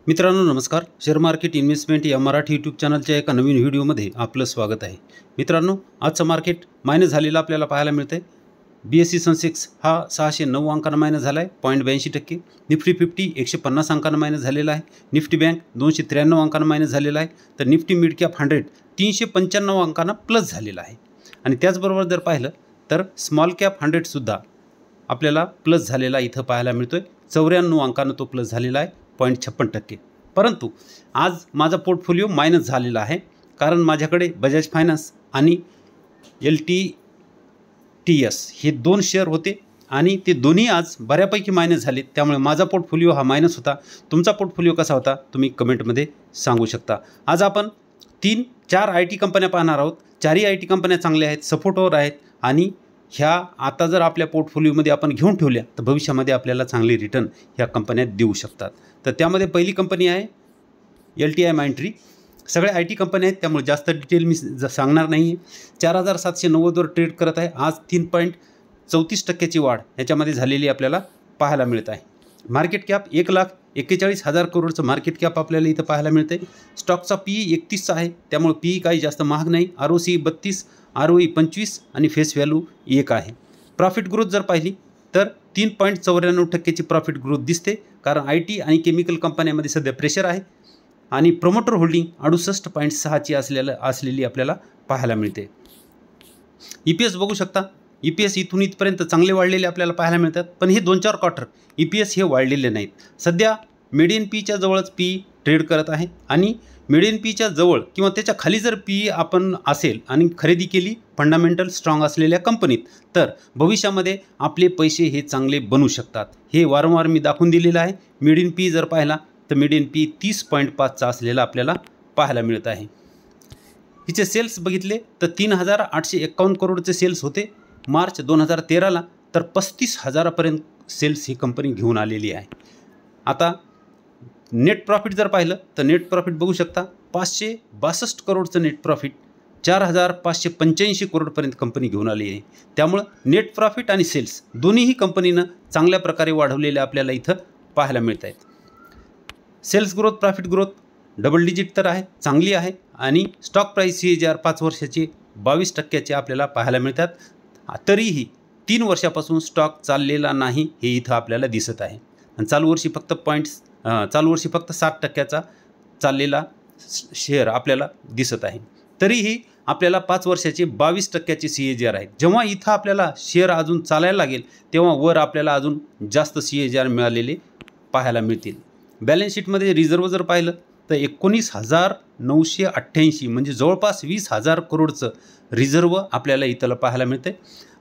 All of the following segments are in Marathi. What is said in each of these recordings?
मित्रांनो नमस्कार. शेअर मार्केट इन्व्हेस्टमेंट या मराठी यूट्यूब चॅनलच्या एका नवीन व्हिडिओमध्ये आपलं स्वागत आहे. मित्रांनो आजचं मार्केट मायनस झालेलं आपल्याला पाहायला मिळते. BSE सेन्सेक्स हा 609 अंकांना मायनस झाला आहे 0.82%. निफ्टी 50 150 अंकांना मायनस झालेला आहे. निफ्टी बँक 293 अंकांना मायनस झालेला आहे. तर निफ्टी मिड कॅप 100 395 अंकांना प्लस झालेला आहे. आणि त्याचबरोबर जर पाहिलं तर स्मॉल कॅप 100सुद्धा आपल्याला प्लस झालेला इथं पाहायला मिळतोय. 94 अंकांना तो प्लस झालेला आहे 0.56%. परंतु आज माझा पोर्टफोलिओ मायनस झालेला आहे, कारण माझ्याकडे बजाज फायनान्स आणि LTTS हे दोन शेअर होते आणि ते दोन्ही आज बऱ्यापैकी मायनस झाले. त्यामुळे माझा पोर्टफोलिओ हा मायनस होता. तुमचा पोर्टफोलिओ कसा होता तुम्ही कमेंटमध्ये सांगू शकता. आज आपण 3-4 IT कंपन्या पाहणार आहोत. चारही IT कंपन्या चांगल्या आहेत, सपोर्टवर आहेत आणि ह्या आता जर आपल्या पोर्टफोलिओमध्ये आपण घेऊन ठेवल्या तर भविष्यामध्ये आपल्याला चांगले रिटर्न ह्या कंपन्या देऊ शकतात. तर त्यामध्ये पहिली कंपनी आहे LTI माइंडट्री. सगळ्या IT कंपन्या आहेत, त्यामुळे जास्त डिटेल मी सांगणार नाही आहे. 4790वर ट्रेड करत आहे. आज 3.34% वाढ ह्याच्यामध्ये झालेली आपल्याला पाहायला मिळत आहे. मार्केट कॅप 1,41,000 करोडचं मार्केट कॅप आपल्याला इथं पाहायला मिळते. स्टॉकचा PE 31 आहे, त्यामुळे PE काही जास्त महाग नाही. ROCE 32, ROE 25 आणि फेस व्हॅल्यू 1 आहे. प्रॉफिट ग्रोथ जर पाहिली तर 3.94% प्रॉफिट ग्रोथ दिसते, कारण IT आणि केमिकल कंपन्यांमध्ये सध्या प्रेशर आहे आणि प्रमोटर होल्डिंग 68.6ची असलेली आपल्याला पाहायला मिळते. EPS बघू शकता. EPS इथून इथपर्यंत चांगले वाढलेले आपल्याला पाहायला मिळतात, पण हे 2-4 क्वार्टर EPS हे वाढलेले नाहीत. सध्या मीडियन PEच्या जवळच PE ट्रेड करत आहे आणि मीडियन PEच्या जवळ किंवा त्याच्या खाली जर PE आपण असेल आणि खरेदी केली फंडामेंटल स्ट्रॉंग असलेल्या कंपनीत, तर भविष्यामध्ये आपले पैसे हे चांगले बनू शकतात. हे वारंवार मी दाखवून दिलेलं आहे. मीडियन PE जर पाहिला तर मीडियन PE 30.5चा असलेला आपल्याला पाहायला मिळत आहे. हिचे सेल्स बघितले तर 3,851 करोडचे सेल्स होते मार्च 2013ला, तर 35,000पर्यंत सेल्स ही कंपनी घेऊन आलेली आहे. आता नेट प्रॉफिट जर पाहिलं तर नेट प्रॉफिट बघू शकता. 562 करोडचं नेट प्रॉफिट 4,585 करोडपर्यंत कंपनी घेऊन आली आहे. त्यामुळं नेट प्रॉफिट आणि सेल्स दोन्हीही कंपनीनं चांगल्या प्रकारे वाढवलेले आपल्याला इथं पाहायला मिळत आहेत. Sales growth profit growth double digit तर आहे, चांगली आहे आणि स्टॉक प्राईस CAGR 5 वर्षाचे 22% आपल्याला पाहायला मिळतात. तरीही 3 वर्षापासून स्टॉक चाललेला नाही हे इथं आपल्याला दिसत आहे. आणि चालू वर्षी फक्त 7% चाललेला शेअर आपल्याला दिसत आहे. तरीही आपल्याला 5 वर्षाचे 22% CAGR आहेत. जेव्हा इथं आपल्याला शेअर अजून चालायला लागेल तेव्हा वर आपल्याला अजून जास्त CAGR मिळालेले पाहायला मिळतील. बॅलन्स शीटमध्ये रिझर्व जर पाहिलं तर 19,988 म्हणजे जवळपास 20,000 करोडचं रिझर्व आपल्याला इथं पाहायला मिळते.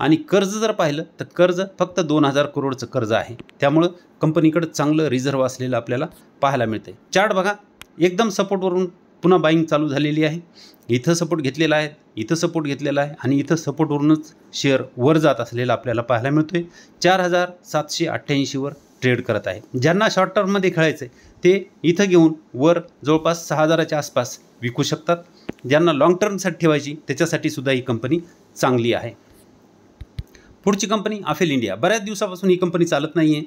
आणि कर्ज जर पाहिलं तर कर्ज फक्त 2,000 करोडचं कर्ज आहे. त्यामुळं कंपनीकडं चांगलं रिझर्व असलेलं आपल्याला पाहायला मिळते. चार्ट बघा, एकदम सपोर्टवरून पुन्हा बाईंग चालू झालेली आहे. इथं सपोर्ट घेतलेला आहे, इथं सपोर्ट घेतलेला आहे आणि इथं सपोर्टवरूनच शेअर वर जात असलेला आपल्याला पाहायला मिळतोय. 4,788वर ट्रेड करत आहे. ज्यांना शॉर्ट टर्ममध्ये खेळायचं आहे ते इथं घेऊन वर जवळपास 6,000च्या आसपास विकू शकतात. ज्यांना लॉंग टर्मसाठी ठेवायची त्याच्यासाठी सुद्धा ही कंपनी चांगली आहे. पुढची कंपनी AFEL इंडिया. बऱ्याच दिवसापासून ही कंपनी चालत नाही आहे,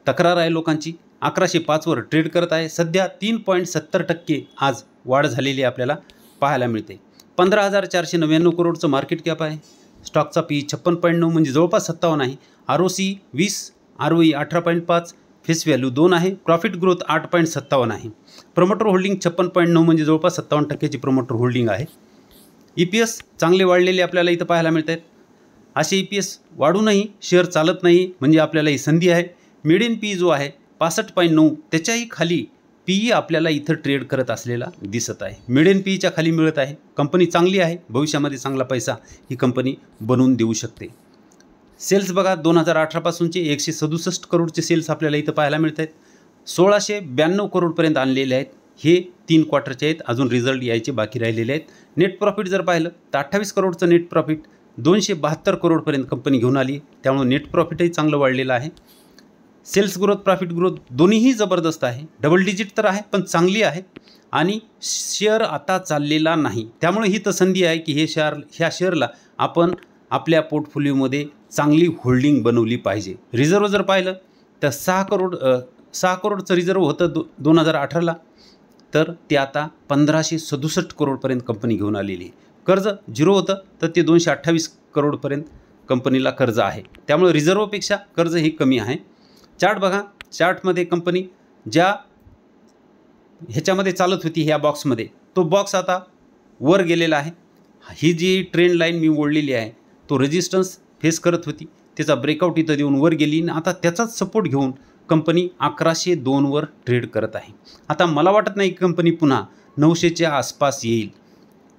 तक्रार आहे लोकांची. 1105वर ट्रेड करत आहे. सध्या 3.70% आज वाढ झालेली आपल्याला पाहायला मिळते. 15,499 करोडचं मार्केट कॅप आहे. स्टॉकचा PE 56.9 म्हणजे जवळपास 57 आहे. ROCE 20, ROE 18.5, फेस व्हॅल्यू 2 आहे. प्रॉफिट ग्रोथ 8.57 आहे. प्रमोटर होल्डिंग 56.9 म्हणजे जवळपास 57%ची प्रमोटर होल्डिंग आहे. EPS चांगले वाढलेले आपल्याला इथं पाहायला मिळत आहेत. असे EPS वाढूनही शेअर चालत नाही म्हणजे आपल्याला ही संधी आहे. मीडियन PE जो आहे 65.9 त्याच्याही खाली PE आपल्याला इथं ट्रेड करत असलेला दिसत आहे. मीडियन PEच्या खाली मिळत आहे. कंपनी चांगली आहे, भविष्यामध्ये चांगला पैसा ही कंपनी बनवून देऊ शकते. सेल्स बघा, 2018 पासूनचे 167 करोडचे सेल्स आपल्याला इथं पाहायला मिळत आहेत. 1,692 करोडपर्यंत आणलेले आहेत. हे 3 क्वार्टरचे आहेत, अजून रिझल्ट यायचे बाकी राहिलेले आहेत. नेट प्रॉफिट जर पाहिलं तर 28 करोडचं नेट प्रॉफिट 272 करोडपर्यंत कंपनी घेऊन आली. त्यामुळे नेट प्रॉफिटही चांगलं वाढलेलं आहे. सेल्स ग्रोथ प्रॉफिट ग्रोथ दोन्हीही जबरदस्त आहे. डबल डिजिट तर आहे पण चांगली आहे आणि शेअर आता चाललेला नाही. त्यामुळे ही तर संधी आहे की ह्या शेअरला आपण आपल्या पोर्टफोलिओमध्ये चांगली होल्डिंग बनवली पाहिजे. रिझर्व जर पाहिलं तर 6 करोडचं रिझर्व होतं 2018ला, तर ते आता 1567 करोडपर्यंत कंपनी घेऊन आलेली आहे. कर्ज 0 होतं तर ते 228 करोडपर्यंत कंपनीला कर्ज आहे. त्यामुळे रिझर्वपेक्षा कर्ज हे कमी आहे. चार्ट बघा, चार्टमध्ये कंपनी ज्या ह्याच्यामध्ये चालत होती ह्या बॉक्समध्ये, तो बॉक्स आता वर गेलेला आहे. ही जी ट्रेंड लाईन मी ओढलेली आहे, तो रेजिस्टन्स फेस करत होती, त्याचा ब्रेकआउट इथं देऊन वर गेली आणि आता त्याचाच सपोर्ट घेऊन कंपनी 1102 वर ट्रेड करत आहे. आता मला वाटत नाही की कंपनी पुन्हा 900च्या आसपास येईल.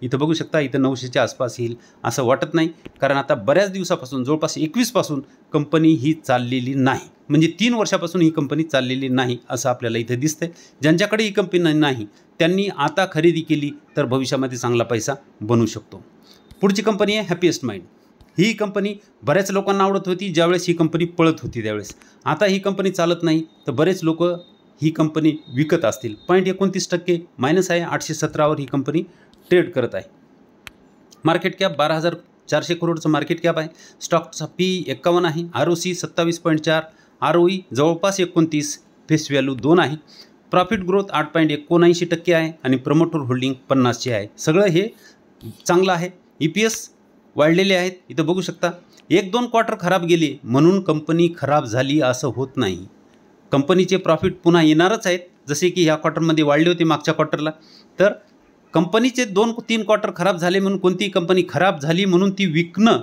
इथं बघू शकता, इथं 900च्या आसपास येईल असं वाटत नाही, कारण आता बऱ्याच दिवसापासून जवळपास 21 पासून कंपनी ही चाललेली नाही. म्हणजे 3 वर्षापासून ही कंपनी चाललेली नाही असं आपल्याला इथे दिसतंय. ज्यांच्याकडे ही कंपनी नाही त्यांनी आता खरेदी केली तर भविष्यामध्ये चांगला पैसा बनवू शकतो. पुढची कंपनी आहे हॅपीएस्ट माइंड. ही कंपनी बऱ्याच लोकांना आवडत होती ज्यावेळेस ही कंपनी पळत होती त्यावेळेस. आता ही कंपनी चालत नाही तर बरेच लोक ही कंपनी विकत असतील. 0.29% मायनस आहे. 817 वर ही कंपनी ट्रेड करत आहे. मार्केट कॅप 12,400 करोडचं मार्केट कॅप आहे. स्टॉकचा PE 51 आहे. ROC 27.4, ROE जवळपास 29, फेस व्हॅल्यू 2 आहे. प्रॉफिट ग्रोथ 8.79% आहे आणि प्रमोटर होल्डिंग 50ची आहे. सगळं हे चांगलं आहे. EPS वाढलेले आहेत. इथं बघू शकता, 1-2 क्वार्टर खराब गेले म्हणून कंपनी खराब झाली असं होत नाही. कंपनीचे प्रॉफिट पुन्हा येणारच आहेत, जसे की ह्या क्वार्टरमध्ये वाढले होते मागच्या क्वार्टरला. तर कंपनीचे 2-3 क्वार्टर खराब झाले म्हणून कोणतीही कंपनी खराब झाली म्हणून ती विकणं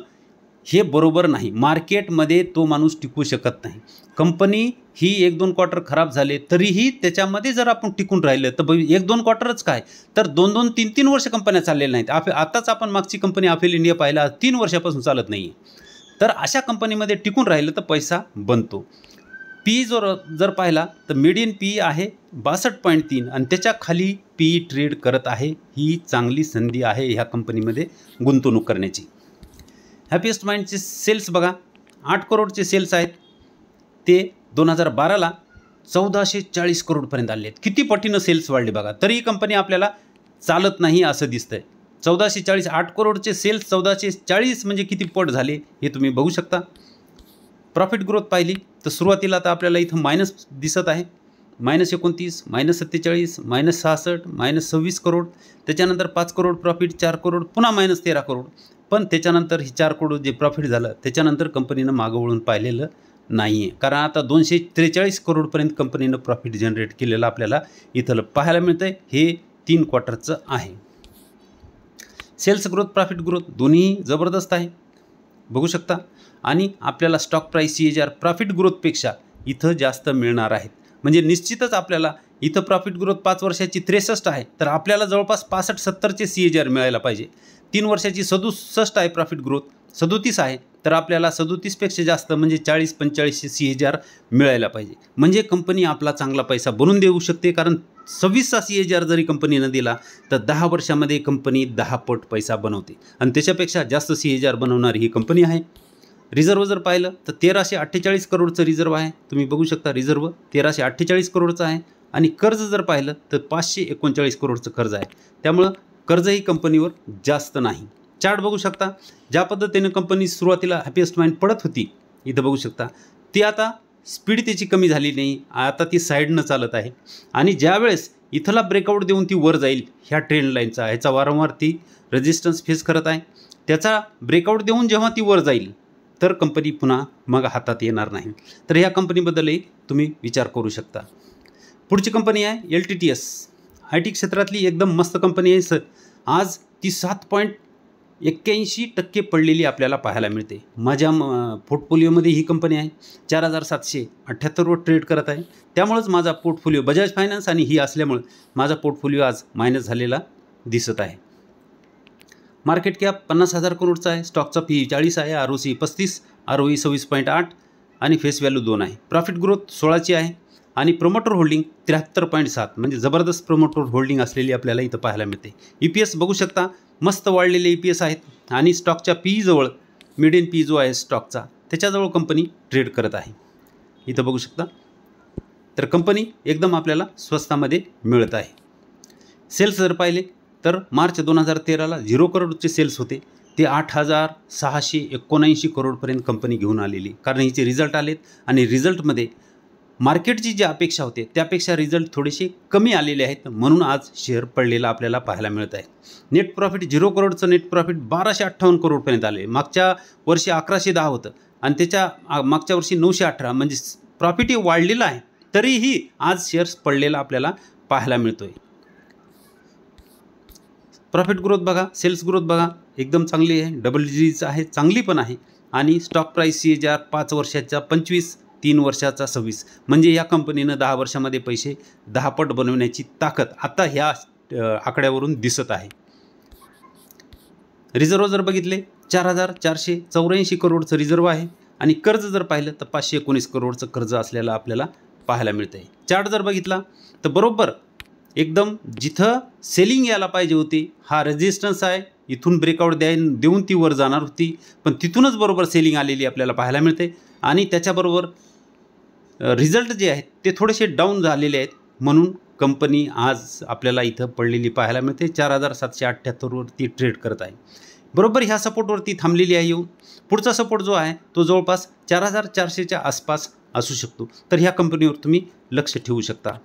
हे बरोबर नाही. मार्केटमध्ये तो माणूस टिकू शकत नाही. कंपनी ही 1-2 क्वार्टर खराब झाले तरीही त्याच्यामध्ये जर आपण टिकून राहिलं तर 1-2 क्वार्टरच काय तर 2-2, 3-3 वर्ष कंपन्या चाललेल्या नाहीत. आताच आपण मागची कंपनी AFEL इंडिया पाहिला, 3 वर्षापासून चालत नाही आहे. तर अशा कंपनीमध्ये टिकून राहिलं तर पैसा बनतो. PE जर पाहिला तर मीडियन PE आहे 62.3 आणि त्याच्या खाली PE ट्रेड करत आहे. ही चांगली संधी आहे ह्या कंपनीमध्ये गुंतवणूक करण्याची. हॅपीएस्ट माइंडचे सेल्स बघा, 8 करोडचे सेल्स आहेत. ते 2012ला 1440 करोडपर्यंत आले आहेत. किती पटीनं सेल्स वाढले बघा. तरी ही कंपनी आपल्याला चालत नाही असं दिसतंय. 1440, 8 करोडचे सेल्स 1440 म्हणजे किती पट झाले हे तुम्ही बघू शकता. प्रॉफिट ग्रोथ पाहिली तर सुरुवातीला आता आपल्याला इथं मायनस दिसत आहे. -29, -47, -66, -26 करोड. त्याच्यानंतर 5 करोड प्रॉफिट, 4 करोड, पुन्हा -13 करोड. पण त्याच्यानंतर ही 4 करोड जे प्रॉफिट झालं त्याच्यानंतर कंपनीनं मागं वळून पाहिलेलं नाही आहे. कारण आता 243 करोडपर्यंत कंपनीनं प्रॉफिट जनरेट केलेलं आपल्याला इथं पाहायला मिळतं आहे. हे 3 क्वार्टरचं आहे. सेल्स ग्रोथ, प्रॉफिट ग्रोथ दोन्ही जबरदस्त आहे, बघू शकता. आणि आपल्याला स्टॉक प्राईस CAGR प्रॉफिट ग्रोथपेक्षा इथं जास्त मिळणार आहेत. म्हणजे निश्चितच आपल्याला इथं प्रॉफिट ग्रोथ 5 वर्षाची 63 आहे, तर आपल्याला जवळपास 65-70चे CAGR मिळायला पाहिजे. 3 वर्षाची 67 आहे प्रॉफिट ग्रोथ, 37 आहे, तर आपल्याला 37पेक्षा जास्त म्हणजे 40-45चे CAGR मिळायला पाहिजे. म्हणजे कंपनी आपला चांगला पैसा बनवून देऊ शकते. कारण 26चा CAGR जरी कंपनीनं दिला तर 10 वर्षामध्ये कंपनी 10 पट पैसा बनवते आणि त्याच्यापेक्षा जास्त CAGR बनवणारी ही कंपनी आहे. रिझर्व जर पाहिलं तर 1348 करोडचं रिझर्व आहे. तुम्ही बघू शकता, रिझर्व 1348 करोडचं आहे. आणि कर्ज जर पाहिलं तर 539 करोडचं कर्ज आहे. त्यामुळं कर्जही कंपनीवर जास्त नाही. चार्ट बघू शकता, ज्या पद्धतीने कंपनी सुरुवातीला हॅपीएस्ट माइंड पडत होती, इथं बघू शकता, ती आता स्पीड त्याची कमी झाली नाही. आता ती साईडनं चालत आहे. आणि ज्यावेळेस इथला ब्रेकआउट देऊन ती वर जाईल ह्या ट्रेंड लाईनचा, ह्याचा वारंवार ती रेजिस्टन्स फेस करत आहे. त्याचा ब्रेकआउट देऊन जेव्हा ती वर जाईल तर कंपनी पुन्हा मग हातात येणार नाही. तर ह्या कंपनीबद्दलही तुम्ही विचार करू शकता. पुढची कंपनी आहे LTTS. IT क्षेत्रातली एकदम मस्त कंपनी आहे. आज ती 7.81% पडलेली आपल्याला पाहायला मिळते. माझ्या पोर्टफोलिओमध्ये ही कंपनी आहे. 4,778 वर ट्रेड करत आहे. त्यामुळंच माझा पोर्टफोलिओ बजाज फायनान्स आणि ही असल्यामुळे माझा पोर्टफोलिओ आज मायनस झालेला दिसत आहे. मार्केट कॅप 50,000 करोडचा आहे. स्टॉकचा PE 40 आहे. ROC 35, ROE 26.8 आणि फेस व्हॅल्यू 2 आहे. प्रॉफिट ग्रोथ 16ची आहे आणि प्रमोटर होल्डिंग 73.7 म्हणजे जबरदस्त प्रमोटर होल्डिंग असलेली आपल्याला इथं पाहायला मिळते. EPS बघू शकता, मस्त वाढलेले EPS आहेत. आणि स्टॉकच्या PE जवळ मीडियन PE जो आहे स्टॉकचा त्याच्याजवळ कंपनी ट्रेड करत आहे. इथं बघू शकता. तर कंपनी एकदम आपल्याला स्वस्तामध्ये मिळत आहे. सेल्स जर पाहिले तर मार्च 2013ला 0 करोडचे सेल्स होते. ते 8,679 करोडपर्यंत कंपनी घेऊन आलेली. कारण हिचे रिझल्ट आलेत आणि रिझल्टमध्ये मार्केटची जी अपेक्षा होते त्यापेक्षा रिझल्ट थोडेसे कमी आलेले आहेत, म्हणून आज शेअर पडलेला आपल्याला पाहायला मिळत आहे. नेट प्रॉफिट 0 करोडचं नेट प्रॉफिट 1258 करोडपर्यंत आले. मागच्या वर्षी 1110 होतं आणि त्याच्या मागच्या वर्षी 918, म्हणजे प्रॉफिटही वाढलेलं आहे, तरीही आज शेअर्स पडलेला आपल्याला पाहायला मिळतो आहे. प्रॉफिट ग्रोथ बघा, सेल्स ग्रोथ बघा, एकदम चांगली आहे, डबल डिजिट आहे, चांगली पण आहे. आणि स्टॉक प्राईस CAGR 5 वर्षाचा 25, 3 वर्षाचा 26, म्हणजे या कंपनीनं 10 वर्षामध्ये पैसे 10 पट बनवण्याची ताकद आता ह्या आकड्यावरून दिसत आहे. रिझर्व जर बघितले 4484 करोडचं रिझर्व आहे आणि कर्ज जर पाहिलं तर 519 करोडचं कर्ज असलेलं आपल्याला पाहायला मिळतं आहे. चार्ट जर बघितला तर बरोबर एकदम जिथं सेलिंग यायला पाहिजे होती, हा रेजिस्टन्स आहे, इथून ब्रेकआउट देऊन ती वर जाणार होती, पण तिथूनच बरोबर सेलिंग आलेली आपल्याला पाहायला मिळते. आणि त्याच्याबरोबर रिझल्ट जे आहेत ते थोडेसे डाऊन झालेले आहेत, म्हणून कंपनी आज आपल्याला इथं पडलेली पाहायला मिळते. 4778 ती ट्रेड करत आहे. बरोबर ह्या सपोर्टवरती थांबलेली आहे. येऊन पुढचा सपोर्ट जो आहे तो जवळपास 4400च्या आसपास असू शकतो. तर ह्या कंपनीवर तुम्ही लक्ष ठेवू शकता.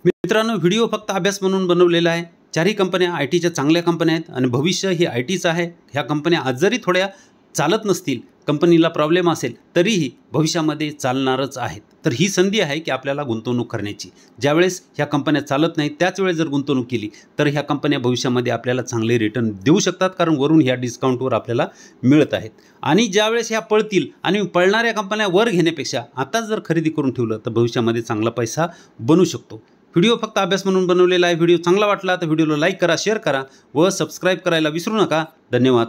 मित्रांनो, व्हिडिओ फक्त अभ्यास म्हणून बनवलेला आहे. चारही कंपन्या IT च्या चांगल्या कंपन्या आहेत आणि भविष्य हे ITचं आहे. ह्या कंपन्या आज जरी थोड्या चालत नसतील, कंपनीला प्रॉब्लेम असेल, तरीही भविष्यामध्ये चालणारच आहेत. तर ही संधी आहे की आपल्याला गुंतवणूक करण्याची. ज्यावेळेस ह्या कंपन्या चालत नाहीत त्याच वेळेस जर गुंतवणूक केली तर ह्या कंपन्या भविष्यामध्ये आपल्याला चांगले रिटर्न देऊ शकतात, कारण वरून ह्या डिस्काउंटवर आपल्याला मिळत आहेत. आणि ज्यावेळेस ह्या पळतील आणि पळणाऱ्या कंपन्या वर घेण्यापेक्षा आताच जर खरेदी करून ठेवलं तर भविष्यामध्ये चांगला पैसा बनू शकतो. व्हिडिओ फक्त अभ्यास म्हणून बनवलेला आहे. व्हिडिओ चांगला वाटला तर व्हिडिओला लाईक करा, शेअर करा व सबस्क्राईब करायला विसरू नका. धन्यवाद.